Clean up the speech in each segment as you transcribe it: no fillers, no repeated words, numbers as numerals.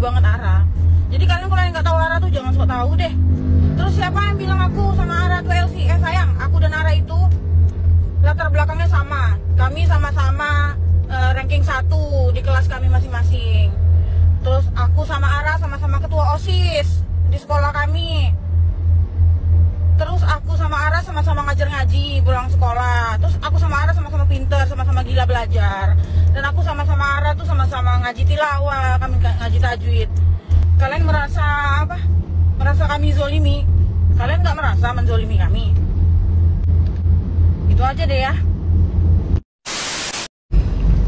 banget Ara. Jadi kalian kalau yang nggak tahu Ara tuh jangan sok tahu deh. Terus siapa yang bilang aku sama Ara tuh LC? Sayang, aku dan Ara itu latar belakangnya sama. Kami sama-sama ranking 1 di kelas kami masing-masing. Terus aku sama Ara sama-sama ketua OSIS di sekolah kami. Terus aku sama Ara sama-sama ngajar ngaji pulang sekolah. Terus aku sama Ara sama-sama pinter, sama-sama gila belajar. Dan aku sama-sama Ara tuh sama-sama ngaji tilawah, kami ngaji tajwid. Kalian merasa apa? Merasa kami zolimi? Kalian nggak merasa menzolimi kami? Itu aja deh ya.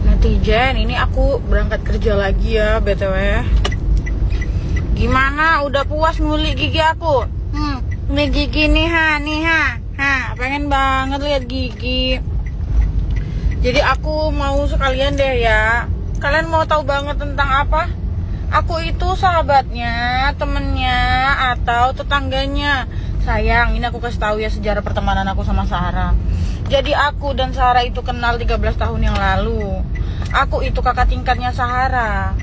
Netizen, ini aku berangkat kerja lagi ya BTW. Gimana? Udah puas ngulik gigi aku? Nih gigi nih ha, pengen banget lihat gigi. Jadi aku mau sekalian deh ya. Kalian mau tahu banget tentang apa? Aku itu sahabatnya, temennya, atau tetangganya. Sayang, ini aku kasih tahu ya sejarah pertemanan aku sama Sarah. Jadi aku dan Sarah itu kenal 13 tahun yang lalu. Aku itu kakak tingkatnya Sarah.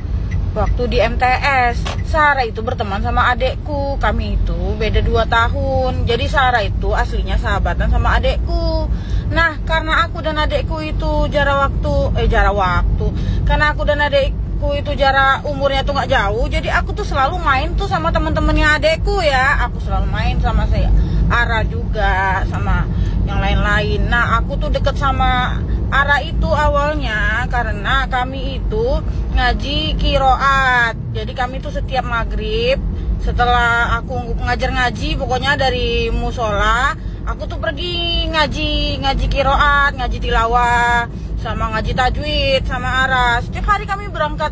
Waktu di MTS, Sarah itu berteman sama adekku. Kami itu beda 2 tahun. Jadi Sarah itu aslinya sahabatan sama adekku. Nah, karena aku dan adekku itu jarak waktu. Karena aku dan adekku itu jarak umurnya tuh nggak jauh. Jadi aku tuh selalu main tuh sama temen-temennya adekku ya. Aku selalu main sama saya Ara juga, sama yang lain-lain. Nah, aku tuh deket sama Ara itu awalnya karena kami itu ngaji kiroat. Jadi kami tuh setiap maghrib setelah aku ngajar ngaji, pokoknya dari musola, aku tuh pergi ngaji kiroat, ngaji tilawah, sama ngaji tajwid sama Ara. Setiap hari kami berangkat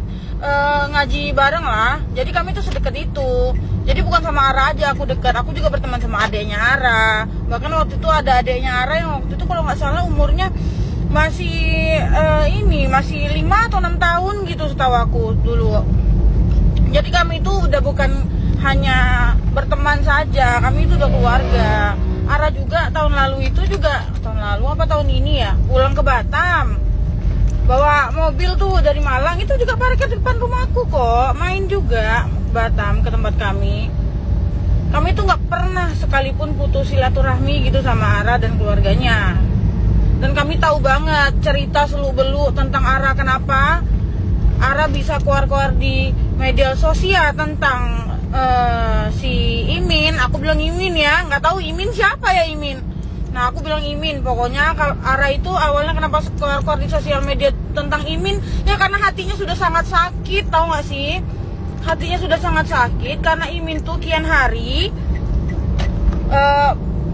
ngaji bareng lah. Jadi kami tuh sedekat itu. Jadi bukan sama Ara aja aku dekat, aku juga berteman sama adeknya Ara. Bahkan waktu itu ada adeknya Ara yang waktu itu kalau nggak salah umurnya masih masih 5 atau 6 tahun gitu setahu aku dulu. Jadi kami itu udah bukan hanya berteman saja, kami itu udah keluarga. Ara juga tahun lalu apa tahun ini ya, pulang ke Batam, bawa mobil tuh dari Malang, itu juga parkir di depan rumahku kok, main juga Batam ke tempat kami. Kami tuh nggak pernah sekalipun putus silaturahmi gitu sama Ara dan keluarganya. Dan kami tahu banget cerita seluk-beluk tentang Ara. Kenapa Ara bisa keluar-keluar di media sosial tentang si Imin. Aku bilang Imin ya, nggak tahu Imin siapa ya Imin. Nah aku bilang Imin. Pokoknya kalau Ara itu awalnya kenapa keluar-keluar di sosial media tentang Imin, ya karena hatinya sudah sangat sakit, tahu nggak sih? Hatinya sudah sangat sakit karena Imin tuh kian hari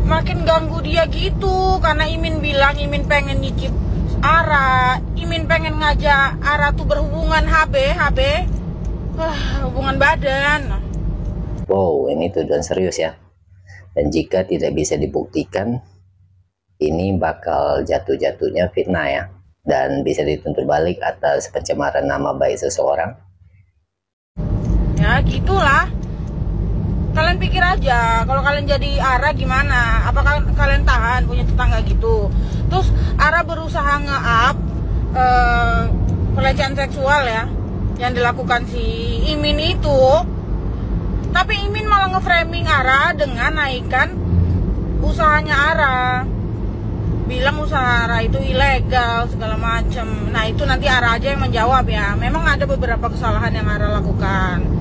makin ganggu dia gitu. Karena Imin bilang Imin pengen nyicip Ara, Imin pengen ngajak Ara tuh berhubungan hubungan badan. Wow, ini tujuan serius ya. Dan jika tidak bisa dibuktikan, ini bakal jatuh-jatuhnya fitnah ya. Dan bisa dituntut balik atas pencemaran nama baik seseorang. Ya gitulah. Kalian pikir aja, kalau kalian jadi Ara gimana? Apakah kalian tahan punya tetangga gitu? Terus Ara berusaha nge-up pelecehan seksual ya yang dilakukan si Imin itu. Tapi Imin malah nge-framing Ara dengan naikkan usahanya Ara. Bilang usaha Ara itu ilegal segala macem. Nah itu nanti Ara aja yang menjawab ya. Memang ada beberapa kesalahan yang Ara lakukan.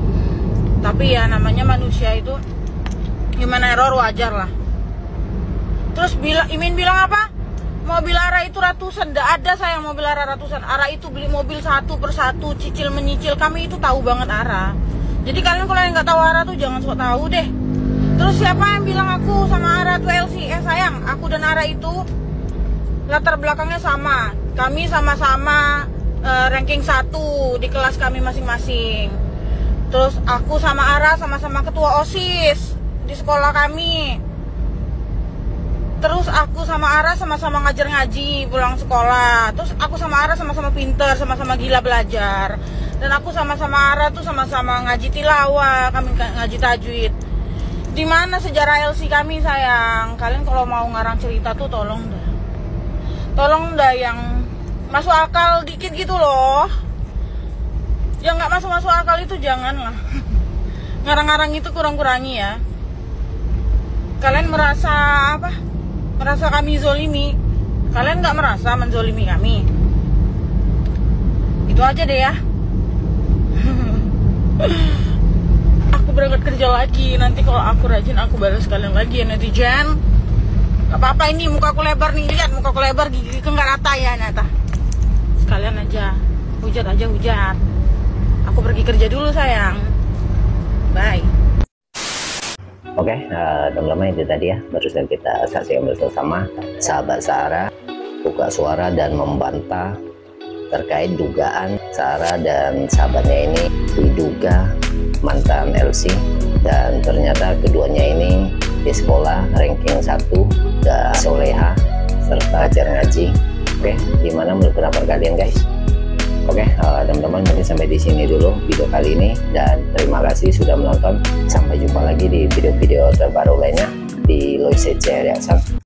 Tapi ya namanya manusia itu gimana, error wajar lah. Terus Imin bilang apa? Mobil Ara itu ratusan. Nggak ada sayang mobil Ara ratusan. Ara itu beli mobil satu persatu, cicil menyicil. Kami itu tahu banget Ara. Jadi kalian kalau yang nggak tahu Ara tuh jangan sok tahu deh. Terus siapa yang bilang aku sama Ara tuh LC? Sayang, aku dan Ara itu latar belakangnya sama. Kami sama-sama ranking 1 di kelas kami masing-masing. Terus aku sama Ara sama-sama ketua OSIS di sekolah kami. Terus aku sama Ara sama-sama ngajar ngaji pulang sekolah. Terus aku sama Ara sama-sama pinter, sama-sama gila belajar. Dan aku sama-sama Ara tuh sama-sama ngaji tilawah, kami ngaji tajwid. Di mana sejarah LC kami sayang? Kalian kalau mau ngarang cerita tuh tolong dah yang masuk akal dikit gitu loh. yang nggak masuk akal itu janganlah. Ngarang-ngarang itu kurang-kurangi ya. Kalian merasa apa? Merasa kami zolimi. Kalian nggak merasa menzolimi kami. Itu aja deh ya. Aku berangkat kerja lagi. Nanti kalau aku rajin aku balas kalian lagi ya netizen. Gak apa-apa, ini muka aku lebar nih. Lihat muka aku lebar, gigi nggak rata ya nyata. Sekalian aja. Hujat. Aku pergi kerja dulu sayang. Bye. Oke, teman-teman, itu tadi ya barusan kita saksikan bersama sahabat Sarah buka suara dan membantah terkait dugaan Sarah dan sahabatnya ini diduga mantan LC, dan ternyata keduanya ini di sekolah ranking 1 dan soleha serta ajar ngaji. Oke, gimana menurut pendapat kalian guys? Oke, teman-teman, mungkin sampai di sini dulu video kali ini, dan terima kasih sudah menonton. Sampai jumpa lagi di video-video terbaru lainnya di Loise Reaction.